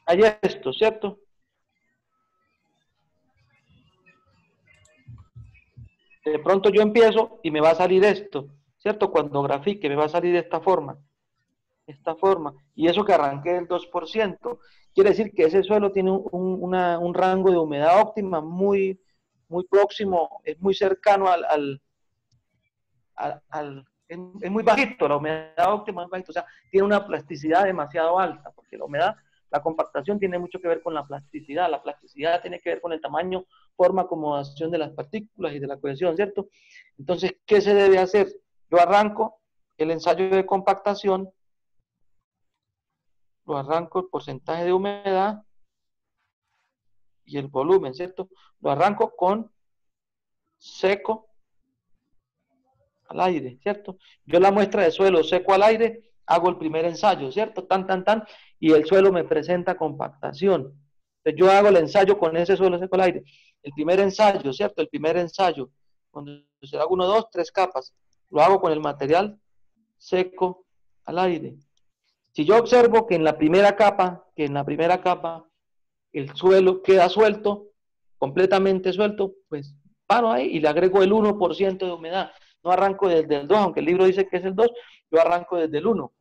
hay esto, ¿cierto? De pronto yo empiezo y me va a salir esto, ¿cierto? Cuando grafique me va a salir de esta forma, y eso que arranqué del 2%, quiere decir que ese suelo tiene un rango de humedad óptima muy próximo, es muy cercano es muy bajito, la humedad óptima es bajito, o sea, tiene una plasticidad demasiado alta, porque la humedad, la compactación tiene mucho que ver con la plasticidad tiene que ver con el tamaño, forma, acomodación de las partículas y de la cohesión, ¿cierto? Entonces, ¿qué se debe hacer? Yo arranco el ensayo de compactación, lo arranco el porcentaje de humedad y el volumen, ¿cierto? Lo arranco con seco al aire, ¿cierto? Yo la muestra de suelo seco al aire, hago el primer ensayo, ¿cierto? Y el suelo me presenta compactación. Entonces yo hago el ensayo con ese suelo seco al aire. El primer ensayo, ¿cierto? El primer ensayo, cuando se hago 1, 2, 3 capas, lo hago con el material seco al aire. Si yo observo que en la primera capa, el suelo queda suelto, completamente suelto, pues paro ahí y le agrego el 1% de humedad. No arranco desde el 2, aunque el libro dice que es el 2, yo arranco desde el 1.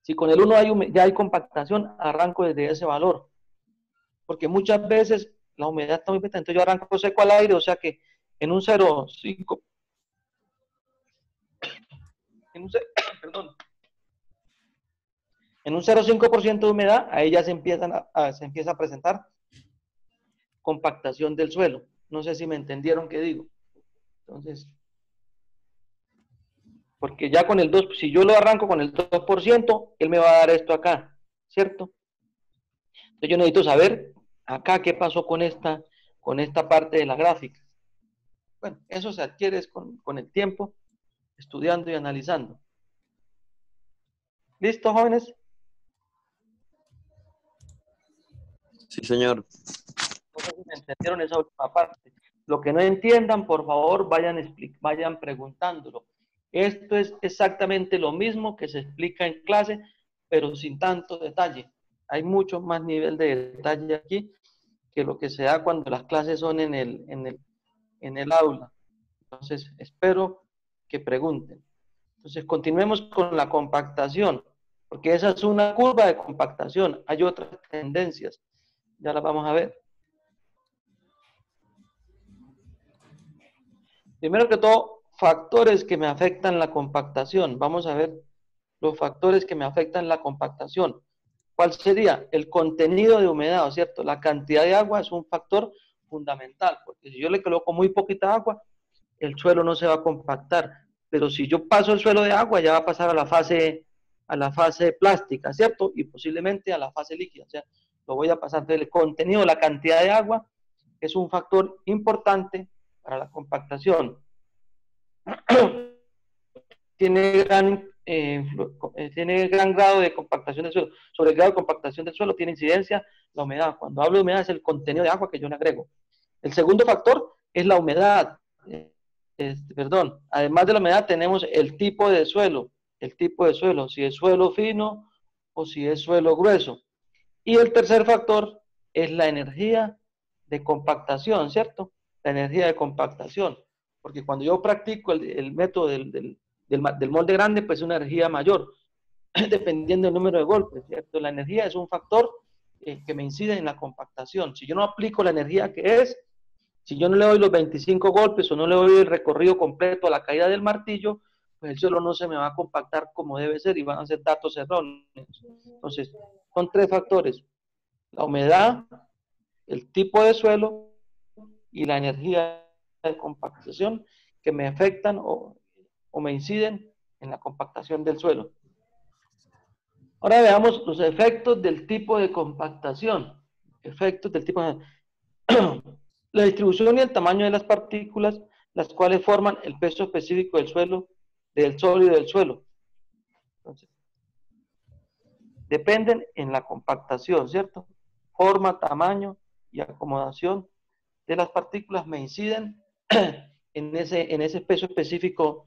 Si con el 1 ya hay compactación, arranco desde ese valor. Porque muchas veces la humedad está muy pequeña, entonces yo arranco seco al aire, o sea que en un 0,5, perdón, en un 0,5% de humedad, ahí ya se empieza a presentar compactación del suelo. No sé si me entendieron qué digo. Entonces, porque ya con el 2, si yo lo arranco con el 2%, él me va a dar esto acá, ¿cierto? Entonces yo necesito saber acá qué pasó con esta parte de la gráfica. Bueno, eso se adquiere con el tiempo, estudiando y analizando. ¿Listo, jóvenes? Sí, señor. No sé si me entendieron esa última parte. Lo que no entiendan, por favor, vayan preguntándolo. Esto es exactamente lo mismo que se explica en clase, pero sin tanto detalle. Hay mucho más nivel de detalle aquí que lo que se da cuando las clases son en el aula. Entonces, espero que pregunten. Entonces, continuemos con la compactación, porque esa es una curva de compactación. Hay otras tendencias, ya las vamos a ver. Primero que todo, factores que me afectan la compactación. Vamos a ver los factores que me afectan la compactación. ¿Cuál sería? El contenido de humedad, ¿cierto? La cantidad de agua es un factor fundamental, porque si yo le coloco muy poquita agua, el suelo no se va a compactar. Pero si yo paso el suelo de agua, ya va a pasar a la fase plástica, ¿cierto? Y posiblemente a la fase líquida. O sea, lo voy a pasar del contenido, la cantidad de agua, es un factor importante para la compactación. tiene gran grado de compactación del suelo. Sobre el grado de compactación del suelo tiene incidencia la humedad. Cuando hablo de humedad es el contenido de agua que yo le agrego. El segundo factor es la humedad. Además de la humedad tenemos el tipo de suelo. Si es suelo fino o si es suelo grueso. Y el tercer factor es la energía de compactación, ¿cierto? La energía de compactación. Porque cuando yo practico el método del molde grande, pues es una energía mayor, dependiendo del número de golpes, ¿cierto? La energía es un factor que me incide en la compactación. Si yo no aplico la energía que es, si yo no le doy los 25 golpes o no le doy el recorrido completo a la caída del martillo, pues el suelo no se me va a compactar como debe ser y van a ser datos erróneos. Entonces, son tres factores: la humedad, el tipo de suelo y la energía de compactación que me afectan o me inciden en la compactación del suelo. Ahora veamos los efectos del tipo de compactación. Efectos del tipo de... La distribución y el tamaño de las partículas, las cuales forman el peso específico del suelo, del sólido del suelo. Entonces, dependen en la compactación, ¿cierto? Forma, tamaño y acomodación de las partículas me inciden en ese peso específico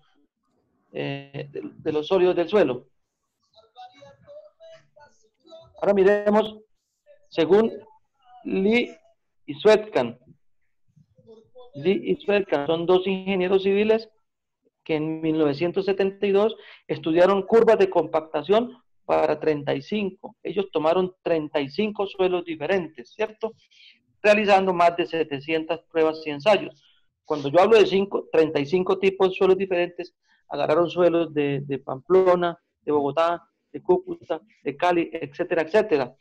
de los sólidos del suelo. Ahora miremos Según Lee y Swetkan. Lee y Swetkan son dos ingenieros civiles que en 1972 estudiaron curvas de compactación para 35. Ellos tomaron 35 suelos diferentes, ¿cierto? Realizando más de 700 pruebas y ensayos. Cuando yo hablo de 35 tipos de suelos diferentes, agarraron suelos de Pamplona, de Bogotá, de Cúcuta, de Cali, etcétera, etcétera.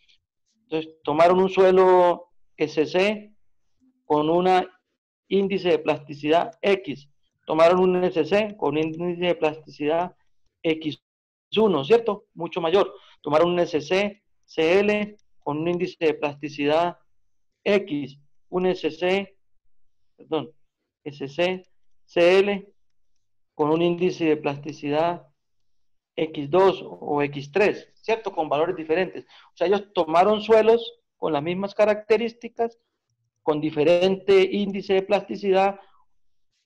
Entonces, tomaron un suelo SC con una índice de plasticidad X. Tomaron un SC con un índice de plasticidad X1, ¿cierto? Mucho mayor. Tomaron un SC CL con un índice de plasticidad X, un SC CL con un índice de plasticidad X2 o X3, ¿cierto? Con valores diferentes. O sea, ellos tomaron suelos con las mismas características, con diferente índice de plasticidad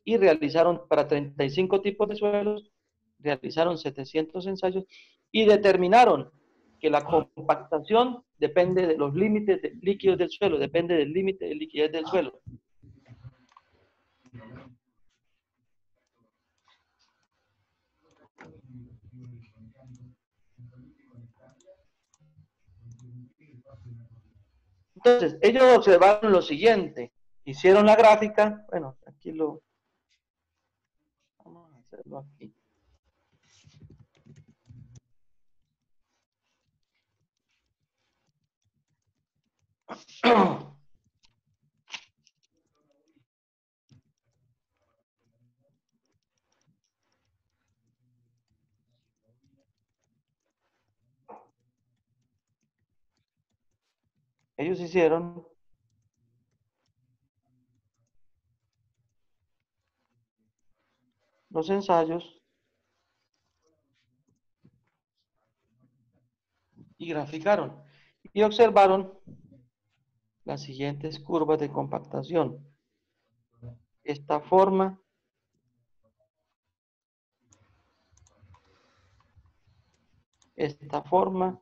y realizaron para 35 tipos de suelos, realizaron 700 ensayos y determinaron que la compactación depende de los límites de líquidos del suelo, depende del límite de liquidez del suelo. Entonces, ellos observaron lo siguiente, hicieron la gráfica, bueno, aquí lo, vamos a hacerlo aquí. Ellos hicieron los ensayos y graficaron y observaron las siguientes curvas de compactación. Esta forma, esta forma,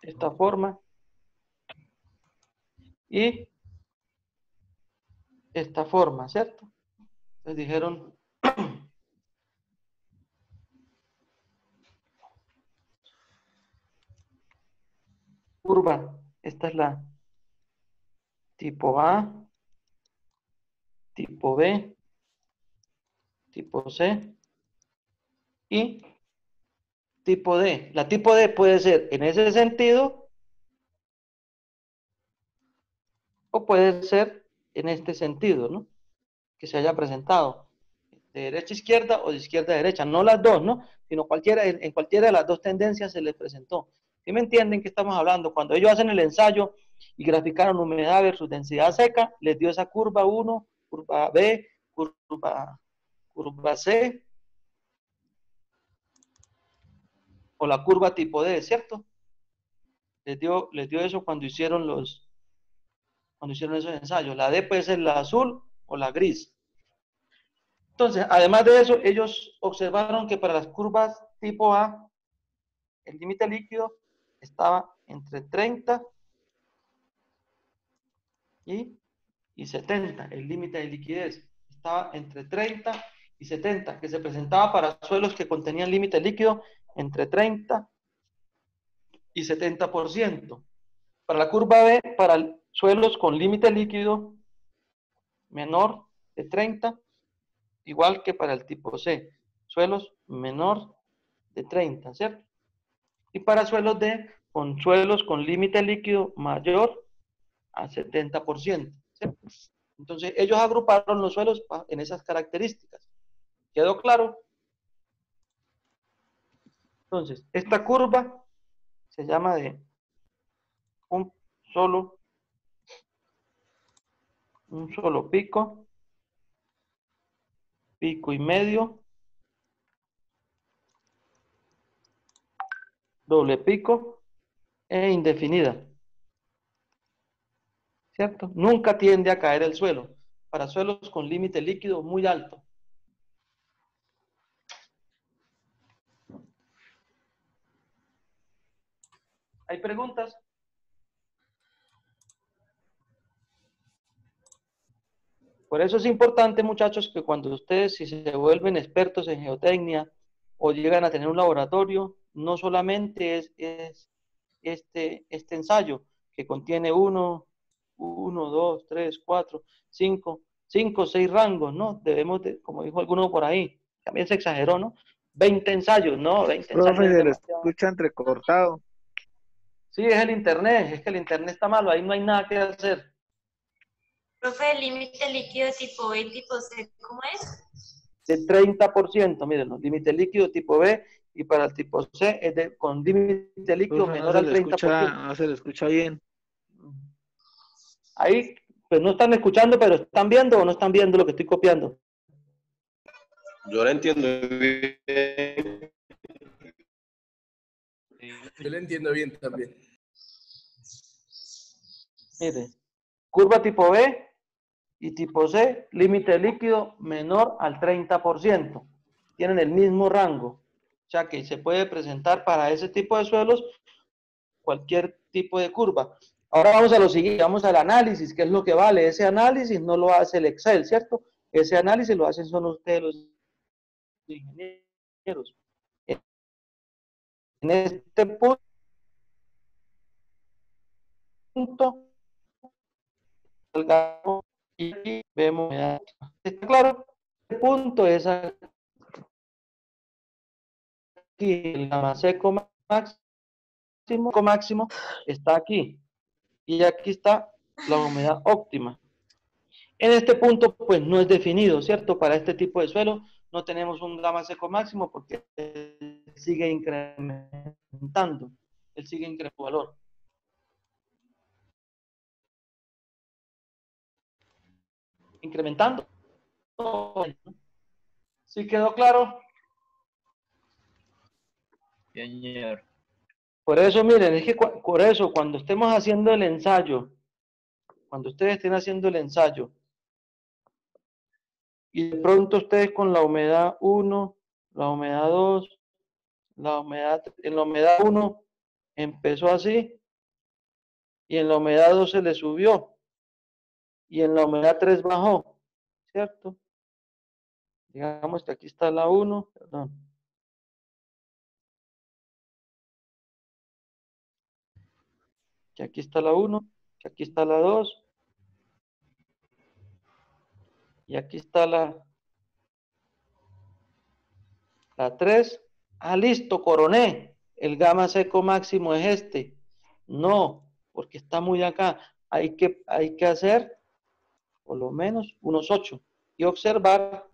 esta forma y esta forma, ¿cierto? Les dijeron curva, esta es la tipo A, tipo B, tipo C y tipo D. La tipo D puede ser en ese sentido o puede ser en este sentido, ¿no? Que se haya presentado de derecha a izquierda o de izquierda a derecha, no las dos, ¿no? Sino cualquiera, en cualquiera de las dos tendencias se les presentó. ¿Sí me entienden qué estamos hablando? Cuando ellos hacen el ensayo y graficaron humedad versus densidad seca, les dio esa curva 1, curva B, curva C, o la curva tipo D, ¿cierto? Les dio eso cuando hicieron esos ensayos. La D puede ser la azul o la gris. Entonces, además de eso, ellos observaron que para las curvas tipo A, el límite líquido estaba entre 30 y 70. El límite de liquidez estaba entre 30 y 70, que se presentaba para suelos que contenían límite líquido entre 30 y 70%. Para la curva B, para suelos con límite líquido menor de 30, igual que para el tipo C, suelos menor de 30, ¿cierto? Y para suelos D, con suelos con límite líquido mayor a 70%, ¿cierto? Entonces, ellos agruparon los suelos en esas características. ¿Quedó claro? Entonces, esta curva se llama de un solo pico, pico y medio, doble pico e indefinida, ¿cierto? Nunca tiende a caer el suelo, para suelos con límite líquido muy alto. ¿Hay preguntas? Por eso es importante, muchachos, que cuando ustedes, si se vuelven expertos en geotecnia o llegan a tener un laboratorio, no solamente es este ensayo que contiene uno, 2, 3, 4, 5, 6 rangos, ¿no? Debemos, como dijo alguno por ahí, también se exageró, ¿no? 20 ensayos, no, 20 ensayos Profe, es se le demasiado. escucha entrecortado. Sí, es el internet, es que el internet está malo, ahí no hay nada que hacer. Profe, el límite líquido tipo B y tipo C, ¿cómo es? De 30%, miren, los límite líquido tipo B y para el tipo C es con límite líquido Profe, menor al 30%. no se le escucha bien. Ahí, pues no están escuchando, pero ¿están viendo o no están viendo lo que estoy copiando? Yo la entiendo bien. Yo lo entiendo bien también. Mire, curva tipo B y tipo C, límite líquido menor al 30%. Tienen el mismo rango. O sea que se puede presentar para ese tipo de suelos cualquier tipo de curva. Ahora vamos a lo siguiente, vamos al análisis, ¿qué es lo que vale? Ese análisis no lo hace el Excel, ¿cierto? Ese análisis lo hacen son ustedes los ingenieros. En este punto, y aquí vemos, ¿está claro? Este punto es aquí, el gamma seco máximo está aquí, y aquí está la humedad óptima. En este punto, pues no es definido, ¿cierto? Para este tipo de suelo no tenemos un gamma seco máximo porque sigue incrementando, él sigue incrementando su valor. Incrementando. ¿Sí quedó claro? Señor. Por eso, miren, es que por eso cuando estemos haciendo el ensayo, cuando ustedes estén haciendo el ensayo, y de pronto ustedes con la humedad 1, la humedad 2, en la humedad 1 empezó así, y en la humedad 2 se le subió, y en la humedad 3 bajó, ¿cierto? Digamos que aquí está la 1, perdón. Que aquí está la 1, que aquí está la 2, y aquí está la 3. Ah, listo, coroné. El gamma seco máximo es este. No, porque está muy acá. Hay que hacer por lo menos unos 8 y observar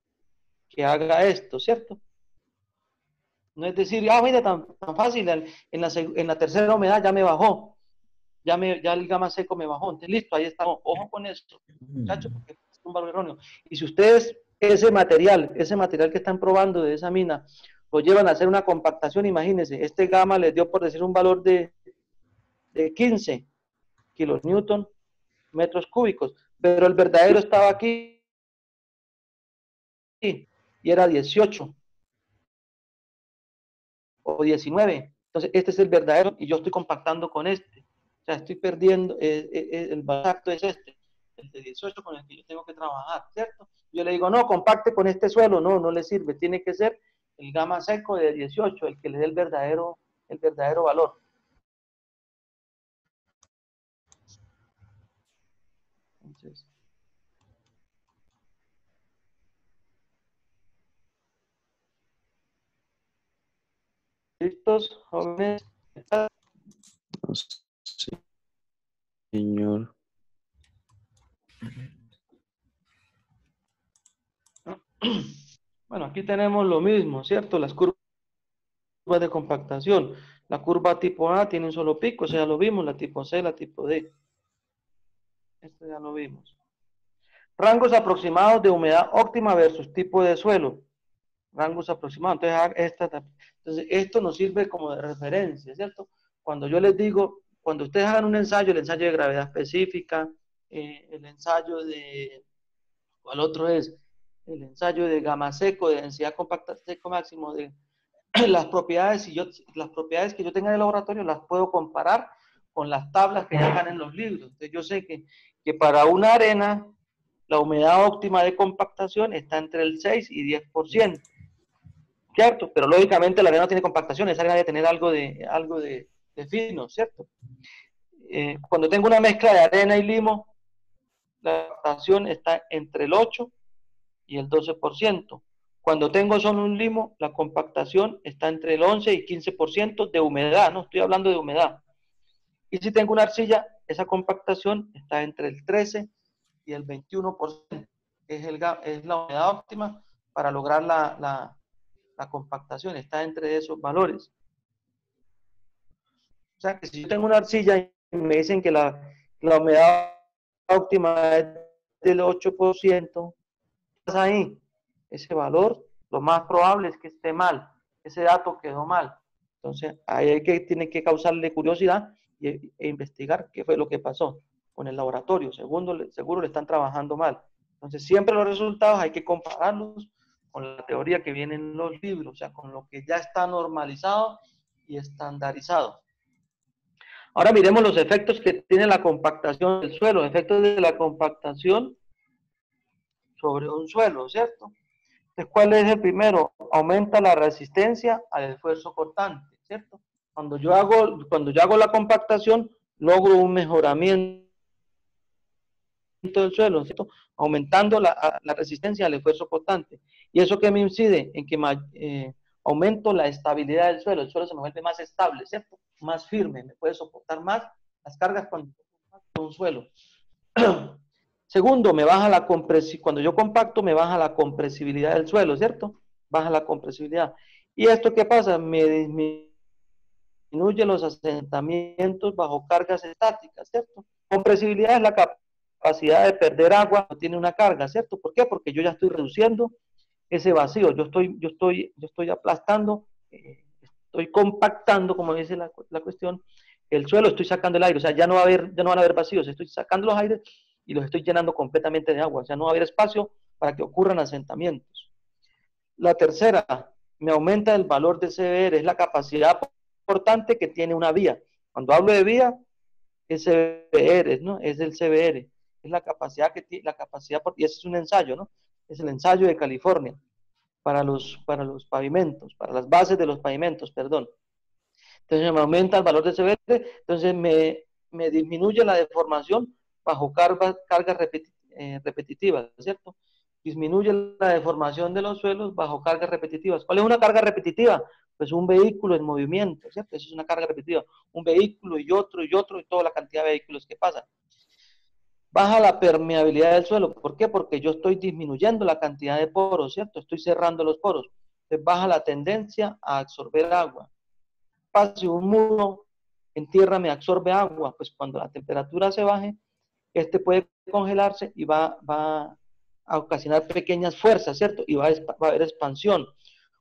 que haga esto, ¿cierto? No es decir, ah, mira, tan fácil, en la tercera humedad ya me bajó, ya el gamma seco me bajó, entonces listo, ahí estamos, ojo con esto, muchachos, porque es un valor erróneo. Y si ustedes ese material que están probando de esa mina, lo llevan a hacer una compactación, imagínense, este gamma les dio por decir un valor de 15 kilonewton metros cúbicos, pero el verdadero estaba aquí y era 18 o 19. Entonces, este es el verdadero y yo estoy compactando con este. O sea, estoy perdiendo, el exacto es este, el de 18 con el que yo tengo que trabajar, ¿cierto? Yo le digo, no, compacte con este suelo, no, no le sirve, tiene que ser el gamma seco de 18, el que le dé el verdadero valor. Entonces, ¿listos, jóvenes? Sí, señor. Bueno, aquí tenemos lo mismo, ¿cierto? Las curvas de compactación. La curva tipo A tiene un solo pico, o sea, ya lo vimos, la tipo C, la tipo D. Esto ya lo vimos. Rangos aproximados de humedad óptima versus tipo de suelo. Rangos aproximados. Entonces, esto nos sirve como de referencia, ¿cierto? Cuando yo les digo, cuando ustedes hagan un ensayo, el ensayo de gravedad específica, el ensayo de, ¿cuál otro es? El ensayo de gamma seco, de densidad compacta seco máximo, las propiedades, las propiedades que yo tenga en el laboratorio las puedo comparar con las tablas que ya están en los libros. Entonces yo sé que para una arena la humedad óptima de compactación está entre el 6 y 10%, ¿cierto? Pero lógicamente la arena no tiene compactación, esa arena debe tener algo de fino, ¿cierto? Cuando tengo una mezcla de arena y limo, la compactación está entre el 8 y el 12%. Cuando tengo solo un limo, la compactación está entre el 11 y 15% de humedad, no estoy hablando de humedad. Y si tengo una arcilla, esa compactación está entre el 13 y el 21%. Es la humedad óptima para lograr la compactación, está entre esos valores. O sea que si yo tengo una arcilla y me dicen que la humedad óptima es del 8%, ahí, ese valor, lo más probable es que esté mal, ese dato quedó mal. Entonces, ahí tiene que causarle curiosidad e investigar qué fue lo que pasó con el laboratorio. Seguro le están trabajando mal. Entonces, siempre los resultados hay que compararlos con la teoría que viene en los libros, o sea, con lo que ya está normalizado y estandarizado. Ahora miremos los efectos que tiene la compactación del suelo, efectos de la compactación sobre un suelo, ¿cierto? Entonces, ¿cuál es el primero? Aumenta la resistencia al esfuerzo cortante, ¿cierto? Cuando yo hago la compactación, logro un mejoramiento del suelo, ¿cierto? Aumentando la resistencia al esfuerzo cortante. ¿Y eso qué me incide? En que aumento la estabilidad del suelo. El suelo se me vuelve más estable, ¿cierto? Más firme, me puede soportar más las cargas cuando un suelo. Segundo, me baja la compresión. Cuando yo compacto, me baja la compresibilidad del suelo, ¿cierto? Baja la compresibilidad. ¿Y esto qué pasa? Me disminuye los asentamientos bajo cargas estáticas, ¿cierto? Compresibilidad es la capacidad de perder agua cuando tiene una carga, ¿cierto? ¿Por qué? Porque yo ya estoy reduciendo ese vacío, yo estoy aplastando, estoy compactando, como dice la cuestión, el suelo, estoy sacando el aire, o sea, ya no van a haber vacíos, estoy sacando los aires y los estoy llenando completamente de agua, o sea, no va a haber espacio para que ocurran asentamientos. La tercera, me aumenta el valor de CBR, es la capacidad portante que tiene una vía. Cuando hablo de vía, es CBR, ¿no? Es el CBR, es la capacidad que tiene, y ese es un ensayo, ¿no? Es el ensayo de California para los pavimentos, para las bases de los pavimentos, perdón. Entonces me aumenta el valor de CBR, entonces me disminuye la deformación bajo cargas repetitivas, ¿cierto? Disminuye la deformación de los suelos bajo cargas repetitivas. ¿Cuál es una carga repetitiva? Pues un vehículo en movimiento, ¿cierto? Eso es una carga repetitiva. Un vehículo y otro y toda la cantidad de vehículos que pasan. Baja la permeabilidad del suelo. ¿Por qué? Porque yo estoy disminuyendo la cantidad de poros, ¿cierto? Estoy cerrando los poros. Entonces baja la tendencia a absorber agua. Si un muro en tierra me absorbe agua, pues cuando la temperatura se baje, este puede congelarse y va a ocasionar pequeñas fuerzas, ¿cierto? Y va a haber expansión.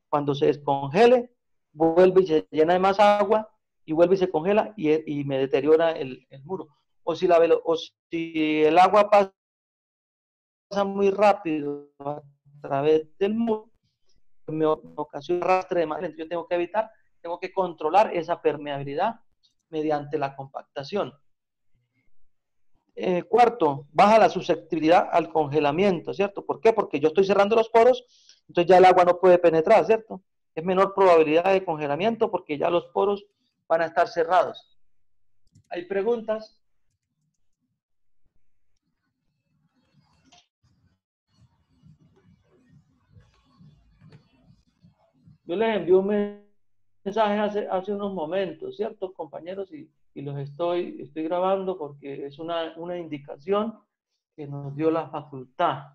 Cuando se descongele, vuelve y se llena de más agua y vuelve y se congela y me deteriora el muro. O si el agua pasa muy rápido a través del muro, me ocasiona arrastre de más, yo tengo que controlar esa permeabilidad mediante la compactación. Cuarto, baja la susceptibilidad al congelamiento, ¿cierto? ¿Por qué? Porque yo estoy cerrando los poros, entonces ya el agua no puede penetrar, ¿cierto? Es menor probabilidad de congelamiento porque ya los poros van a estar cerrados. ¿Hay preguntas? Yo les envié un mensaje hace unos momentos, ¿cierto, compañeros? Y los estoy grabando porque es una indicación que nos dio la facultad,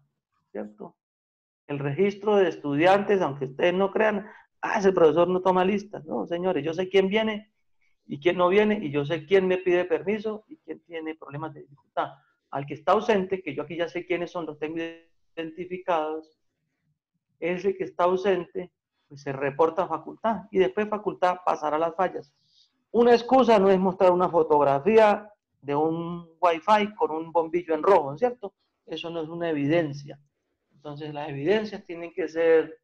¿cierto? El registro de estudiantes, aunque ustedes no crean, ese profesor no toma listas. No, señores, yo sé quién viene y quién no viene, y yo sé quién me pide permiso y quién tiene problemas de dificultad. Al que está ausente, que yo aquí ya sé quiénes son, los tengo identificados, ese que está ausente, pues se reporta a facultad y después facultad pasará las fallas. Una excusa no es mostrar una fotografía de un Wi-Fi con un bombillo en rojo, ¿cierto? Eso no es una evidencia. Entonces las evidencias tienen que ser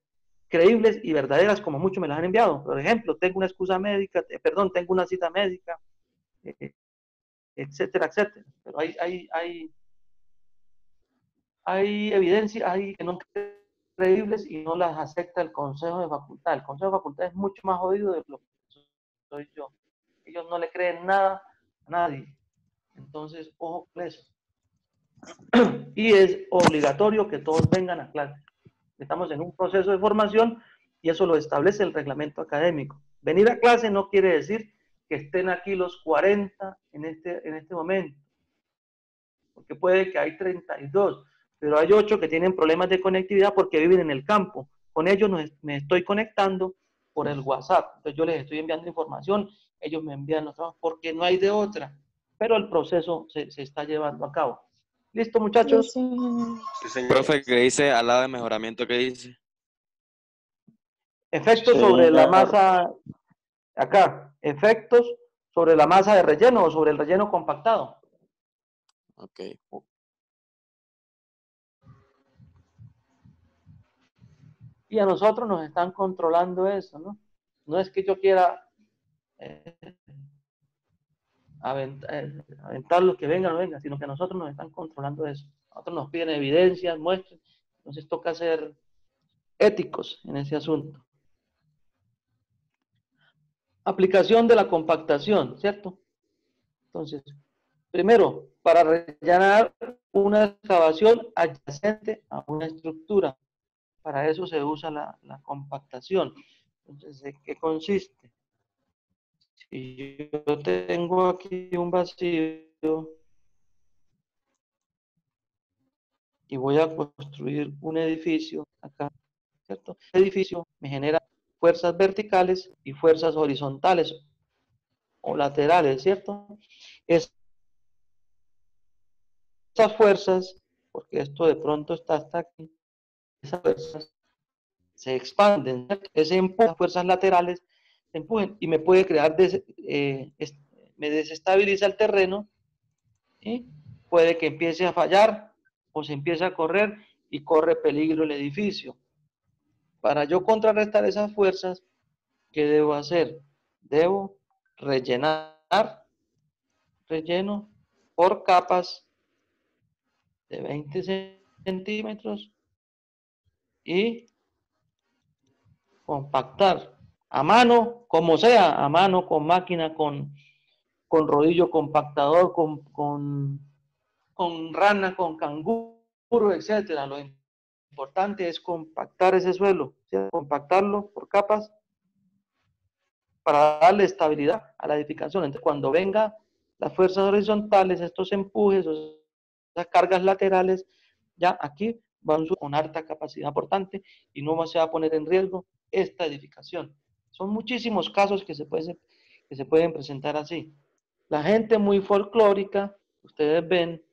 creíbles y verdaderas como muchos me las han enviado. Por ejemplo, tengo una excusa médica, tengo una cita médica, etcétera, etcétera. Pero hay evidencia, hay que no creíbles y no las acepta el Consejo de Facultad. El Consejo de Facultad es mucho más jodido de lo que soy yo. Ellos no le creen nada a nadie. Entonces, ojo con eso. Y es obligatorio que todos vengan a clase. Estamos en un proceso de formación y eso lo establece el reglamento académico. Venir a clase no quiere decir que estén aquí los 40 en este momento, porque puede que hay 32, pero hay 8 que tienen problemas de conectividad porque viven en el campo. Con ellos me estoy conectando por el WhatsApp. Entonces yo les estoy enviando información, ellos me envían los trabajos porque no hay de otra, pero el proceso se está llevando a cabo. ¿Listo, muchachos? Sí, señor. Profe, ¿qué dice al lado de mejoramiento? ¿Qué dice? Efectos Sí, sobre la señor. masa, acá, efectos sobre la masa de relleno o sobre el relleno compactado. Ok. Y a nosotros nos están controlando eso, ¿no? No es que yo quiera aventar los que vengan, sino que a nosotros nos están controlando eso. A nosotros nos piden evidencias, muestras, entonces toca ser éticos en ese asunto. Aplicación de la compactación, ¿cierto? Entonces, primero, para rellenar una excavación adyacente a una estructura. Para eso se usa la compactación. Entonces, ¿de qué consiste? Si yo tengo aquí un vacío y voy a construir un edificio acá, ¿cierto? El edificio me genera fuerzas verticales y fuerzas horizontales o laterales, ¿cierto? Esas fuerzas, porque esto de pronto está hasta aquí, esas fuerzas se expanden, ¿cierto? Ese empuje, las fuerzas laterales se empujen y me puede crear, me desestabiliza el terreno y puede que empiece a fallar o se empiece a correr y corre peligro el edificio. Para yo contrarrestar esas fuerzas, ¿qué debo hacer? Debo relleno por capas de 20 centímetros y compactar a mano, como sea, a mano, con máquina, con rodillo compactador, con rana, con canguro, etcétera. Lo importante es compactar ese suelo, ¿sí? Compactarlo por capas para darle estabilidad a la edificación. Entonces, cuando venga las fuerzas horizontales, estos empujes, esas cargas laterales, ya aquí van con alta capacidad portante y no se va a poner en riesgo esta edificación. Son muchísimos casos que se pueden presentar así. La gente muy folclórica, ustedes ven,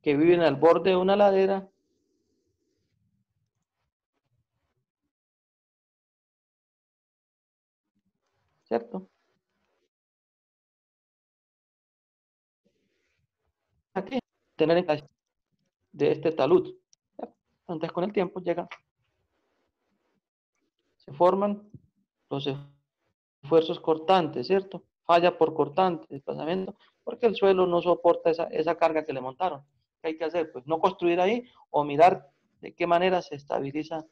que viven al borde de una ladera, ¿cierto? Aquí, tener de este talud. ¿Cierto? Entonces, con el tiempo se forman los esfuerzos cortantes, ¿cierto? Falla por cortante, desplazamiento, porque el suelo no soporta esa carga que le montaron. ¿Qué hay que hacer? Pues no construir ahí o mirar de qué manera se estabiliza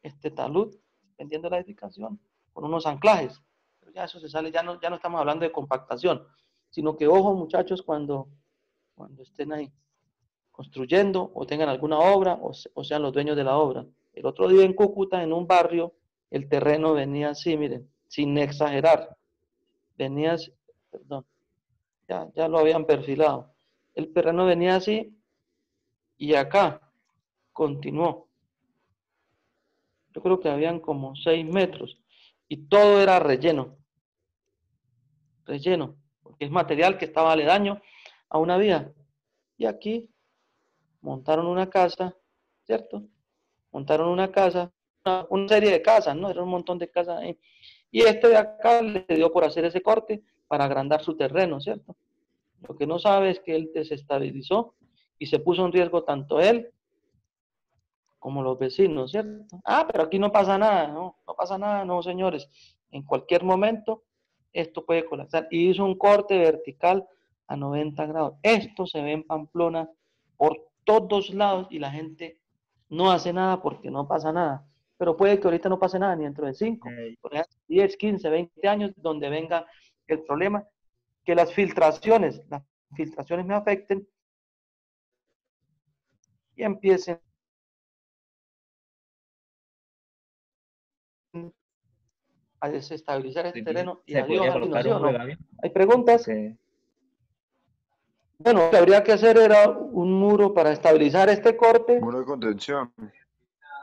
este talud, dependiendo de la edificación, con unos anclajes. Pero ya eso se sale, ya no estamos hablando de compactación, sino que ojo muchachos cuando estén ahí construyendo o tengan alguna obra o sean los dueños de la obra. El otro día en Cúcuta, en un barrio, el terreno venía así, miren, sin exagerar, venía así, perdón, ya lo habían perfilado. El terreno venía así y acá continuó. Yo creo que habían como 6 metros y todo era relleno, porque es material que estaba aledaño a una vía. Y aquí montaron una casa, ¿cierto? Montaron una casa, una serie de casas, ¿no? Era un montón de casas ahí. Y este de acá le dio por hacer ese corte para agrandar su terreno, ¿cierto? Lo que no sabe es que él desestabilizó y se puso en riesgo tanto él como los vecinos, ¿cierto? Ah, pero aquí no pasa nada, no, no pasa nada, no, señores. En cualquier momento esto puede colapsar. Y hizo un corte vertical a 90 grados. Esto se ve en Pamplona por todos lados y la gente no hace nada porque no pasa nada. Pero puede que ahorita no pase nada, ni dentro de 5, 10, 15, 20 años, donde venga el problema, que las filtraciones me afecten y empiecen a desestabilizar este terreno y ¿Se adiós podría al vino, colocar ¿sí un o muro de no? gavión? ¿Hay preguntas? Que- Bueno, lo que habría que hacer era un muro para estabilizar este corte, Muro de contención.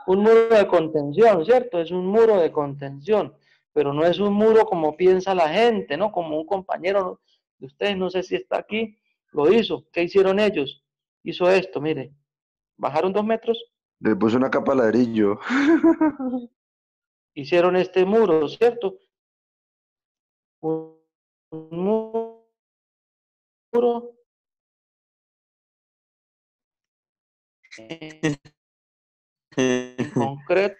un muro de contención, ¿cierto? Es un muro de contención, pero no es un muro como piensa la gente, ¿no? Como un compañero de ustedes, no sé si está aquí, lo hizo. ¿Qué hicieron ellos? Hizo esto, mire, bajaron 2 metros, Le puse una capa de ladrillo. hicieron este muro, ¿cierto? Un muro en concreto,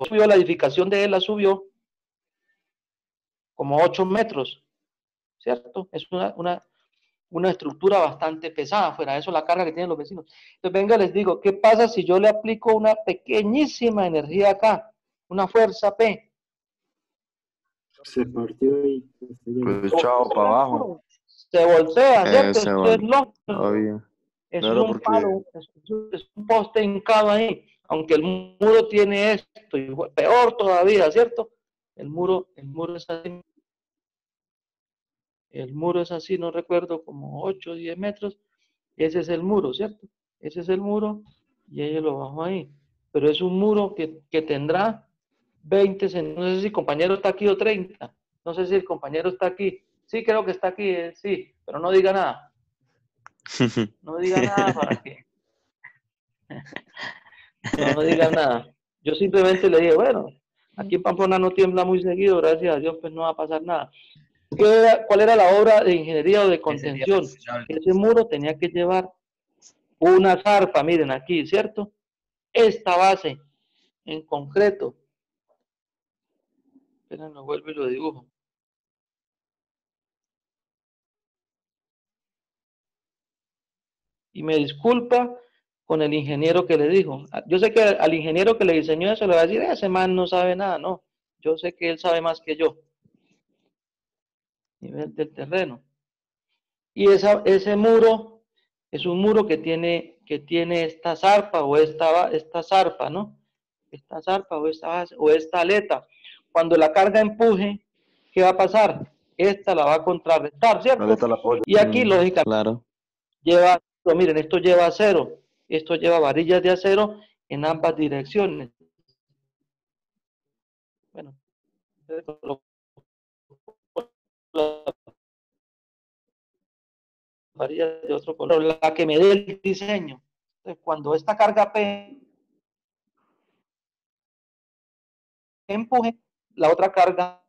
subió la edificación de él, la subió como 8 metros, ¿cierto? Es una estructura bastante pesada, fuera de eso la carga que tienen los vecinos. Entonces, venga, les digo, ¿qué pasa si yo le aplico una pequeñísima energía acá? Una fuerza P. Se partió y Pues chao, para abajo. Se voltea, ¿cierto? Se Esto va. es lógico. Obvio. Eso Claro, es un porque- palo, es un poste hincado ahí. Aunque el muro tiene esto, y peor todavía, ¿cierto? El muro es así. El muro es así, no recuerdo, como 8 o 10 metros. Ese es el muro, ¿cierto? Ese es el muro y ella lo bajó ahí. Pero es un muro que tendrá 20 centímetros. No sé si el compañero está aquí o 30. No sé si el compañero está aquí. Sí, creo que está aquí, sí, pero no diga nada. No diga nada para que. No diga nada. Yo simplemente le dije, bueno, aquí en Pamplona no tiembla muy seguido, gracias a Dios, pues no va a pasar nada. ¿Cuál era la obra de ingeniería o de contención? Ese muro tenía que llevar una zarpa, miren aquí, ¿cierto? Esta base en concreto. Esperen, lo vuelvo y lo dibujo. Y me disculpa con el ingeniero que le dijo. Yo sé que al ingeniero que le diseñó eso le va a decir, ese man no sabe nada, no. Yo sé que él sabe más que yo. Nivel del terreno. Y ese muro es un muro que tiene esta zarpa o esta zarpa, ¿no? Esta zarpa o esta base o esta aleta. Cuando la carga empuje, ¿qué va a pasar? Esta la va a contrarrestar, ¿cierto? Aleta la apoya. Y aquí, lógicamente, Claro. lleva, miren, esto lleva acero, esto lleva varillas de acero en ambas direcciones. Bueno, la varilla de otro color, la que me dé el diseño. Entonces, cuando esta carga P empuje, la otra carga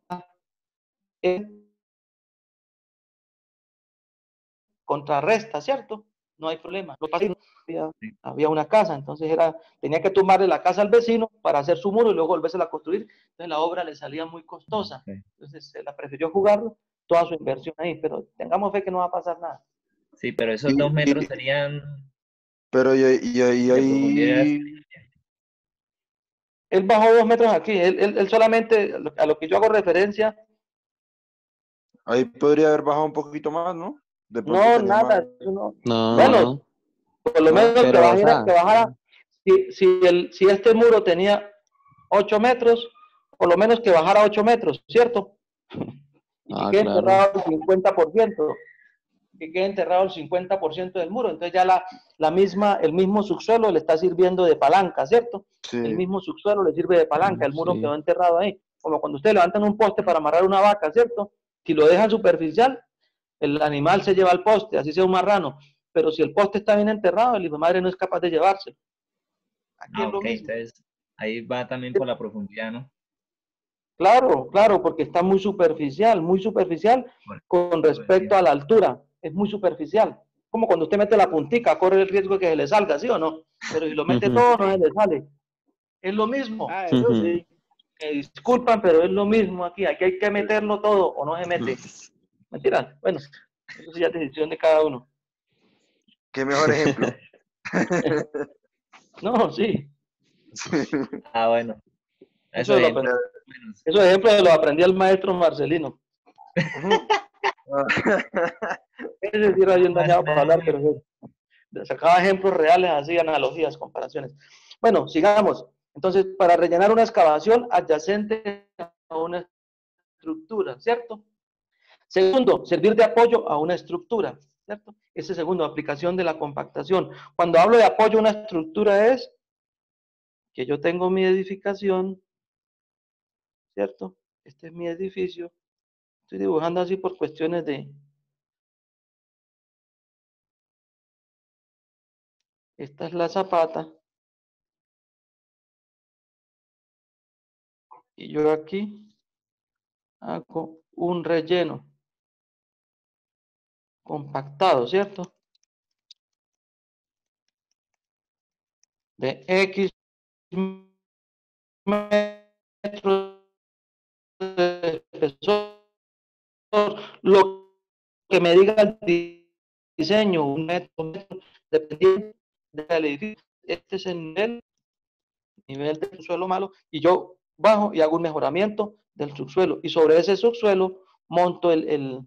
contrarresta, ¿cierto? No hay problema. Lo que había una casa, entonces tenía que tomarle la casa al vecino para hacer su muro y luego volverse a construir. Entonces la obra le salía muy costosa. Entonces se la prefirió jugar toda su inversión ahí, pero tengamos fe que no va a pasar nada. Sí, pero esos 2 metros serían Pero y de profundidad. ahí... Él bajó 2 metros aquí, él solamente, a lo que yo hago referencia, Ahí podría haber bajado un poquito más, ¿no? De pronto no, tenía nada, más- eso no. No, Bueno, no. por lo No, menos pero, o sea, que bajara, si este muro tenía 8 metros, por lo menos que bajara 8 metros, ¿cierto? Y que quede claro. enterrado el 50%, que quede enterrado el 50% del muro. Entonces ya el mismo subsuelo le está sirviendo de palanca, ¿cierto? Sí. El mismo subsuelo le sirve de palanca, el muro Sí. quedó enterrado ahí. Como cuando ustedes levantan un poste para amarrar una vaca, ¿cierto? Si lo dejan superficial, el animal se lleva al poste, así sea un marrano. Pero si el poste está bien enterrado, el hijo de madre no es capaz de llevárselo. Aquí es lo Ok, mismo. entonces ahí va también por la profundidad, ¿no? Claro, claro, porque está muy superficial Bueno, con respecto a la altura. Es muy superficial. Como cuando usted mete la puntica, corre el riesgo de que se le salga, ¿sí o no? pero si lo mete todo no se le sale. Es lo mismo. Ah, eso sí. Me disculpan, pero es lo mismo aquí. Aquí hay que meterlo todo o no se mete. Mentira. Bueno, eso sí ya es decisión de cada uno. ¿Qué mejor ejemplo? No, sí. Ah, bueno. Eso Eso lo es aprendí. Esos ejemplos lo aprendí al maestro Marcelino. Ese sí era bien dañado para hablar, pero sacaba ejemplos reales, así, analogías, comparaciones. Bueno, sigamos. Entonces, para rellenar una excavación adyacente a una estructura, ¿cierto? Segundo, servir de apoyo a una estructura, ¿cierto? Ese segundo, aplicación de la compactación. Cuando hablo de apoyo a una estructura es que yo tengo mi edificación, ¿cierto? Este es mi edificio. Estoy dibujando así por cuestiones de... Esta es la zapata. Y yo aquí hago un relleno compactado, ¿cierto? De X metros de espesor, lo que me diga el diseño, un metro, dependiendo del edificio. Este es el nivel del subsuelo malo, y yo bajo y hago un mejoramiento del subsuelo, y sobre ese subsuelo monto el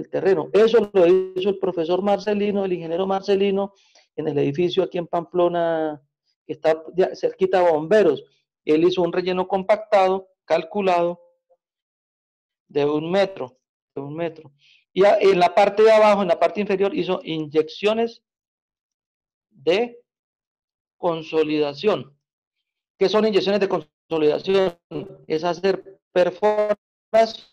terreno. Eso lo hizo el profesor Marcelino, el ingeniero Marcelino, en el edificio aquí en Pamplona, que está cerquita de Bomberos. Él hizo un relleno compactado, calculado, de un metro. Y en la parte de abajo, en la parte inferior, hizo inyecciones de consolidación. ¿Qué son inyecciones de consolidación? Es hacer perforaciones,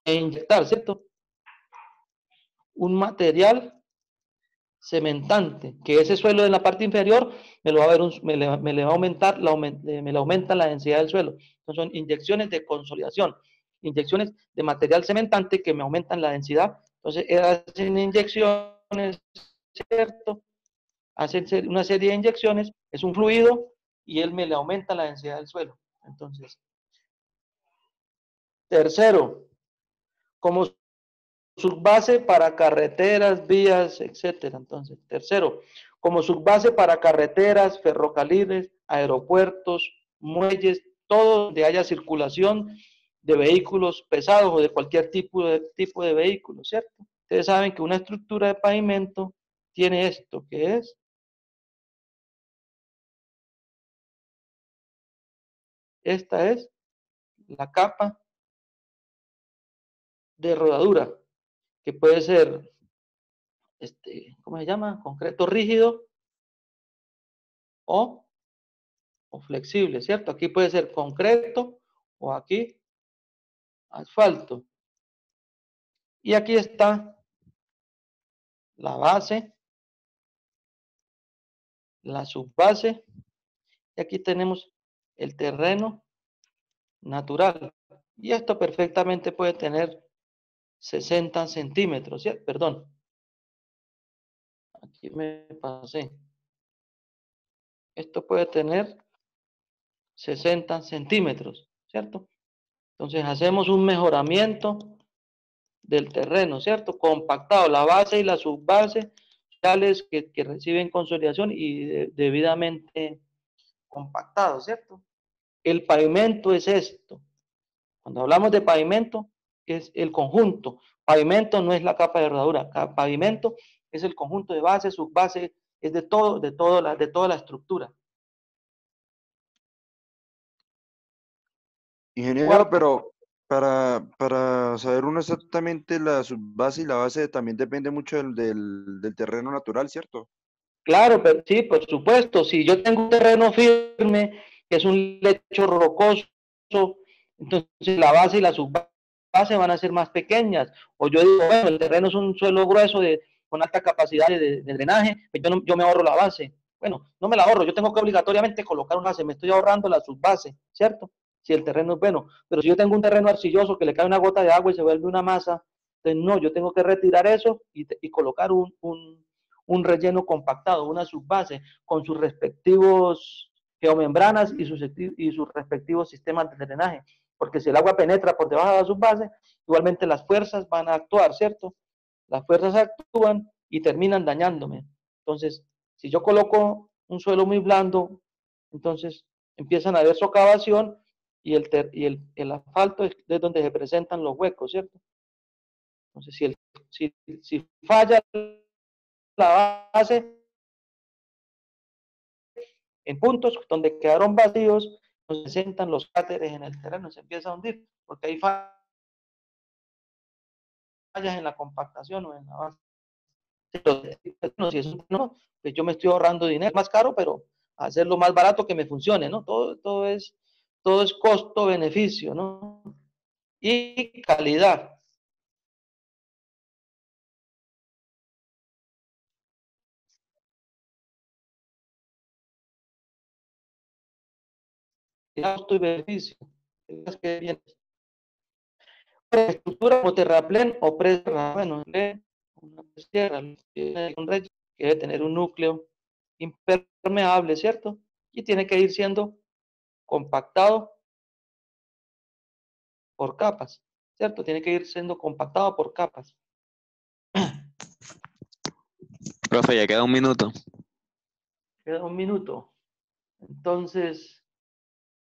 e inyectar, ¿cierto? Un material cementante, que ese suelo en la parte inferior me lo va a ver me le va a aumentar me le aumenta la densidad del suelo. Entonces son inyecciones de consolidación, inyecciones de material cementante que me aumentan la densidad. Entonces hacen inyecciones, ¿cierto? Hacen una serie de inyecciones, es un fluido y él me le aumenta la densidad del suelo. Entonces, tercero, como subbase para carreteras, vías, etcétera. Entonces, tercero, como subbase para carreteras, ferrocarriles, aeropuertos, muelles, todo donde haya circulación de vehículos pesados o de cualquier tipo de vehículo, ¿cierto? Ustedes saben que una estructura de pavimento tiene esto, que es esta es la capa de rodadura, que puede ser, ¿cómo se llama? Concreto rígido o flexible, ¿cierto? Aquí puede ser concreto o aquí asfalto. Y aquí está la base, la subbase, y aquí tenemos el terreno natural. Y esto perfectamente puede tener 60 centímetros, ¿sí? Perdón. Aquí me pasé. Esto puede tener 60 centímetros, ¿cierto? Entonces hacemos un mejoramiento del terreno, ¿cierto? Compactado, la base y la subbase, tales que reciben consolidación y debidamente compactado, ¿cierto? El pavimento es esto. Cuando hablamos de pavimento, es el conjunto. Pavimento no es la capa de rodadura. Pavimento es el conjunto de base, subbase, es de toda la estructura. Ingeniero, pero para saber uno exactamente la subbase y la base también depende mucho del terreno natural, ¿cierto? Claro, pero sí, por supuesto. Si yo tengo un terreno firme, que es un lecho rocoso, entonces la base y la subbase van a ser más pequeñas. O yo digo, bueno, el terreno es un suelo grueso con alta capacidad de drenaje, pues yo me ahorro la base. Bueno, no me la ahorro, yo tengo que obligatoriamente colocar una base, me estoy ahorrando la subbase, ¿cierto? si el terreno es bueno. Pero si yo tengo un terreno arcilloso que le cae una gota de agua y se vuelve una masa, entonces no, yo tengo que retirar eso y colocar un relleno compactado, una subbase, con sus respectivos geomembranas y sus respectivos sistemas de drenaje. Porque si el agua penetra por debajo de la subbase, igualmente las fuerzas van a actuar, ¿cierto? Las fuerzas actúan y terminan dañándome. Entonces, si yo coloco un suelo muy blando, entonces empiezan a haber socavación y el asfalto es donde se presentan los huecos, ¿cierto? Entonces, si falla la base en puntos donde quedaron vacíos, se presentan los cráteres en el terreno, se empieza a hundir, porque hay fallas en la compactación o en la base. No, si eso no, pues yo me estoy ahorrando dinero más caro, pero hacerlo más barato que me funcione, ¿no? Todo es costo-beneficio, ¿no? Y calidad. Costo y beneficio. Estructura como terraplén o bueno, una tierra, un relleno que debe tener un núcleo impermeable, ¿cierto? Y tiene que ir siendo compactado por capas, ¿cierto? Tiene que ir siendo compactado por capas. Profe, ya queda un minuto. Queda un minuto. Entonces,